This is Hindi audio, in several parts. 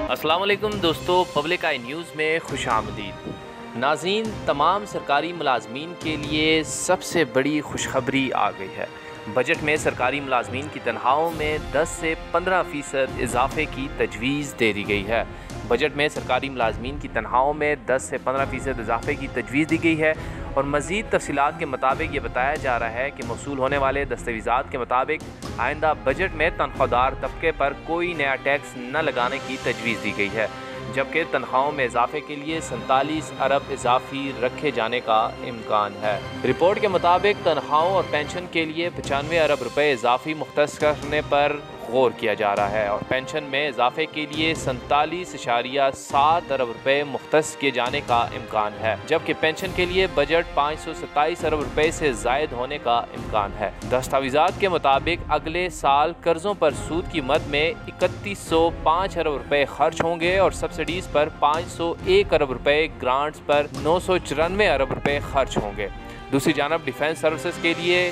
अस्सलाम वालेकुम दोस्तों, पब्लिक आई न्यूज़ में खुशामदीद। नाज़रीन, तमाम सरकारी मुलाजमीन के लिए सबसे बड़ी खुशखबरी आ गई है। बजट में सरकारी मुलाजमीन की तनख्वाहों में 10 से 15% इजाफे की तजवीज़ दे दी गई है। बजट में सरकारी मुलाजमीन की तनख्वाहों में 10 से 15% इजाफे की तजवीज़ दी गई है और मज़ीद तफसीलात के मुताबिक ये बताया जा रहा है कि मौसूल होने वाले दस्तावेज़ात के मुताबिक आइंदा बजट में तनख्वाहदार तबके पर कोई नया टैक्स न लगाने की तजवीज़ दी गई है, जबकि तनख्वाहों में इजाफे के लिए 47 अरब इजाफी रखे जाने का इम्कान है। रिपोर्ट के मुताबिक तनख्वाहों और पेंशन के लिए 95 अरब रुपये इजाफी मुख्तस करने पर गौर किया जा रहा है और पेंशन में इजाफे के लिए 47.7 अरब रुपये मुख्तस किए जाने का इम्कान है, जबकि पेंशन के लिए बजट 527 अरब रुपये से जायद होने का इम्कान है। दस्तावेज़ात के मुताबिक अगले साल कर्जों पर सूद की मद में 3105 अरब रुपये खर्च होंगे और सब्सिडीज पर 501 अरब रुपये, ग्रांट्स पर 994 अरब रुपये खर्च होंगे। दूसरी जानब डिफेंस सर्विसेज के लिए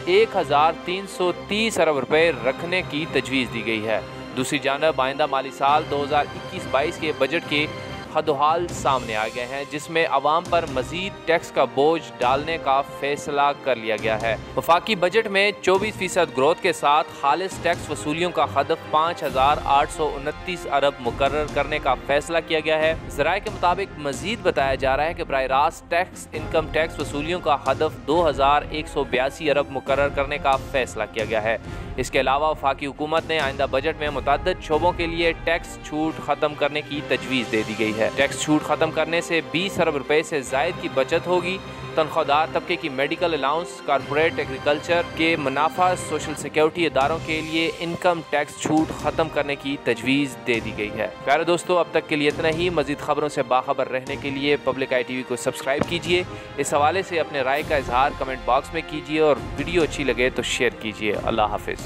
1330 अरब रुपये रखने की तजवीज़ दी गई है। दूसरी जानब आइंदा माली साल 2021-22 के बजट के हदोहाल सामने आ गए हैं, जिसमें आवाम पर मजीद टैक्स का बोझ डालने का फैसला कर लिया गया है। वफाकी बजट में 24% ग्रोथ के साथ खालिस टैक्स वसूलियों का हदफ 5829 अरब मुकर्रर करने का फैसला किया गया है। ज़राए के मुताबिक मजीद बताया जा रहा है कि बराह रास्त टैक्स इनकम टैक्स वसूलियों का हदफ 2182 अरब मुकर्रर करने का फैसला किया गया है। इसके अलावा वफाकी हुकूमत ने आइंदा बजट में मुतअद्दिद शोबों के लिए टैक्स छूट ख़त्म करने की तजवीज़ दे दी गई है। टैक्स छूट ख़त्म करने से 20 अरब रुपये से जायद की बचत होगी। तनख्वाहदार तबके की मेडिकल अलाउंस, कॉर्पोरेट एग्रीकल्चर के मुनाफा, सोशल सिक्योरिटी इदारों के लिए इनकम टैक्स छूट ख़त्म करने की तजवीज़ दे दी गई है। प्यारे दोस्तों, अब तक के लिए इतना ही। मज़ीद खबरों से बाखबर रहने के लिए पब्लिक आई टीवी को सब्सक्राइब कीजिए। इस हवाले से अपने राय का इजहार कमेंट बॉक्स में कीजिए और वीडियो अच्छी लगे तो शेयर कीजिए। अल्लाह हाफिज़।